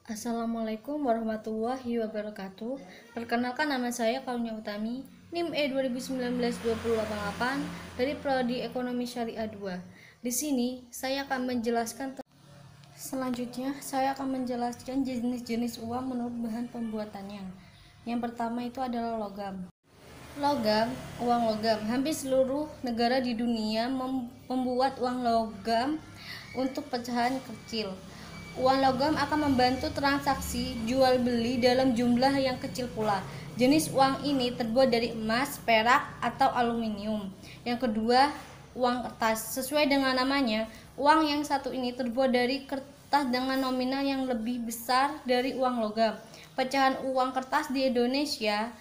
Assalamualaikum warahmatullahi wabarakatuh. Perkenalkan, nama saya Karunia Utami, NIM E 2019-2088 dari Prodi Ekonomi Syariah 2. Di sini saya akan menjelaskan Selanjutnya saya akan menjelaskan jenis-jenis uang menurut bahan pembuatannya. Yang pertama itu adalah logam. Uang logam. Hampir seluruh negara di dunia membuat uang logam untuk pecahan kecil. Uang logam akan membantu transaksi jual beli dalam jumlah yang kecil pula. Jenis uang ini terbuat dari emas, perak, atau aluminium. Yang kedua, uang kertas. Sesuai dengan namanya, uang yang satu ini terbuat dari kertas dengan nominal yang lebih besar dari uang logam. Pecahan uang kertas di Indonesia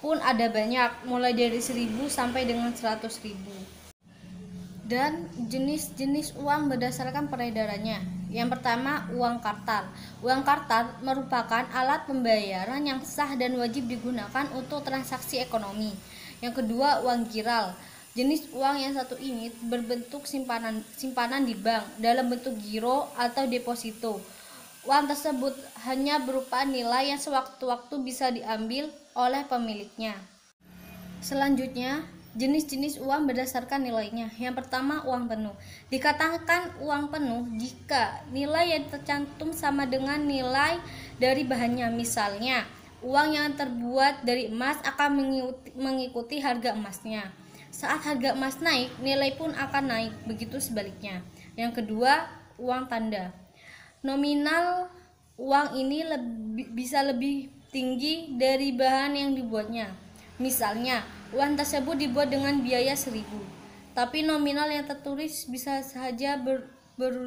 pun ada banyak, mulai dari 1.000 sampai dengan 100.000. Dan jenis-jenis uang berdasarkan peredarannya. Yang pertama, uang kartal. Uang kartal merupakan alat pembayaran yang sah dan wajib digunakan untuk transaksi ekonomi. Yang kedua, uang giral. Jenis uang yang satu ini berbentuk simpanan di bank dalam bentuk giro atau deposito. Uang tersebut hanya berupa nilai yang sewaktu-waktu bisa diambil oleh pemiliknya. Selanjutnya, jenis-jenis uang berdasarkan nilainya. Yang pertama, uang penuh. Dikatakan uang penuh jika nilai yang tercantum sama dengan nilai dari bahannya. Misalnya, uang yang terbuat dari emas akan mengikuti harga emasnya. Saat harga emas naik, nilai pun akan naik, begitu sebaliknya. Yang kedua, uang tanda. Nominal uang ini bisa lebih tinggi dari bahan yang dibuatnya. Misalnya, uang tersebut dibuat dengan biaya 1.000, tapi nominal yang tertulis bisa saja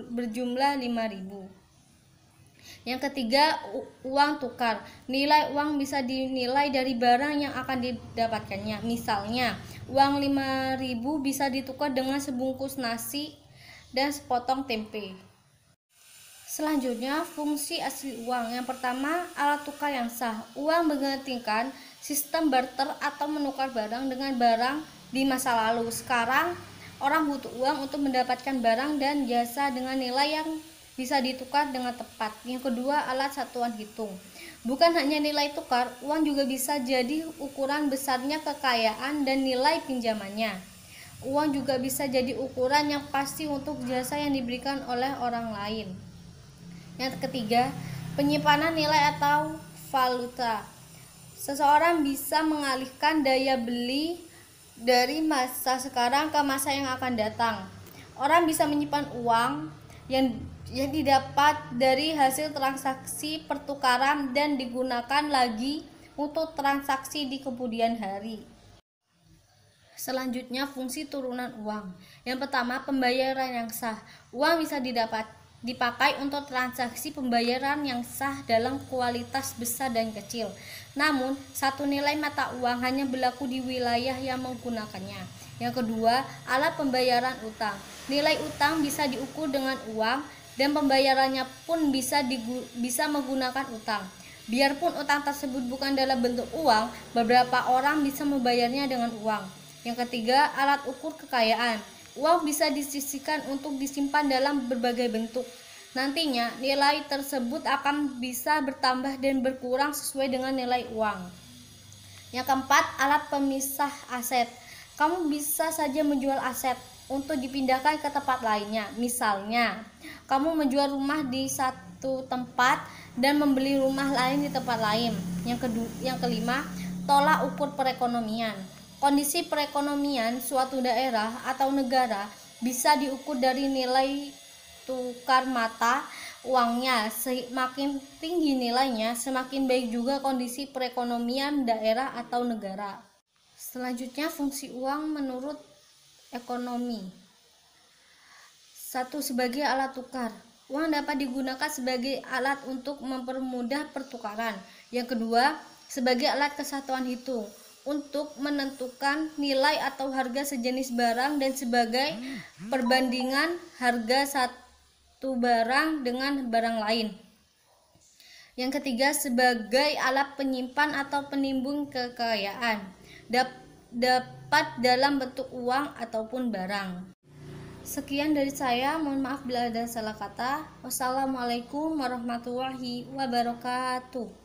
berjumlah 5.000. Yang ketiga, uang tukar. Nilai uang bisa dinilai dari barang yang akan didapatkannya. Misalnya, uang 5.000 bisa ditukar dengan sebungkus nasi dan sepotong tempe. Selanjutnya, fungsi asli uang. Yang pertama, alat tukar yang sah. Uang menggantikan sistem barter atau menukar barang dengan barang di masa lalu. Sekarang, orang butuh uang untuk mendapatkan barang dan jasa dengan nilai yang bisa ditukar dengan tepat. Yang kedua, alat satuan hitung. Bukan hanya nilai tukar, uang juga bisa jadi ukuran besarnya kekayaan dan nilai pinjamannya. Uang juga bisa jadi ukuran yang pasti untuk jasa yang diberikan oleh orang lain. Yang ketiga, penyimpanan nilai atau valuta. Seseorang bisa mengalihkan daya beli dari masa sekarang ke masa yang akan datang. Orang bisa menyimpan uang yang didapat dari hasil transaksi pertukaran dan digunakan lagi untuk transaksi di kemudian hari. Selanjutnya, fungsi turunan uang. Yang pertama, pembayaran yang sah. Uang bisa dipakai untuk transaksi pembayaran yang sah dalam kualitas besar dan kecil. Namun, satu nilai mata uang hanya berlaku di wilayah yang menggunakannya. Yang kedua, alat pembayaran utang. Nilai utang bisa diukur dengan uang dan pembayarannya pun bisa menggunakan utang. Biarpun utang tersebut bukan dalam bentuk uang, beberapa orang bisa membayarnya dengan uang. Yang ketiga, alat ukur kekayaan. Uang bisa disisihkan untuk disimpan dalam berbagai bentuk. Nantinya, nilai tersebut akan bisa bertambah dan berkurang sesuai dengan nilai uang. Yang keempat, alat pemisah aset. Kamu bisa saja menjual aset untuk dipindahkan ke tempat lainnya. Misalnya, kamu menjual rumah di satu tempat dan membeli rumah lain di tempat lain. Yang kelima, tolak ukur perekonomian. Kondisi perekonomian suatu daerah atau negara bisa diukur dari nilai tukar mata uangnya. Semakin tinggi nilainya, semakin baik juga kondisi perekonomian daerah atau negara. Selanjutnya, fungsi uang menurut ekonomi. 1. Sebagai alat tukar. Uang dapat digunakan sebagai alat untuk mempermudah pertukaran. Yang kedua, sebagai alat kesatuan hitung untuk menentukan nilai atau harga sejenis barang dan sebagai perbandingan harga satu barang dengan barang lain. Yang ketiga, sebagai alat penyimpan atau penimbun kekayaan, dapat dalam bentuk uang ataupun barang. Sekian dari saya, mohon maaf bila ada salah kata. Wassalamualaikum warahmatullahi wabarakatuh.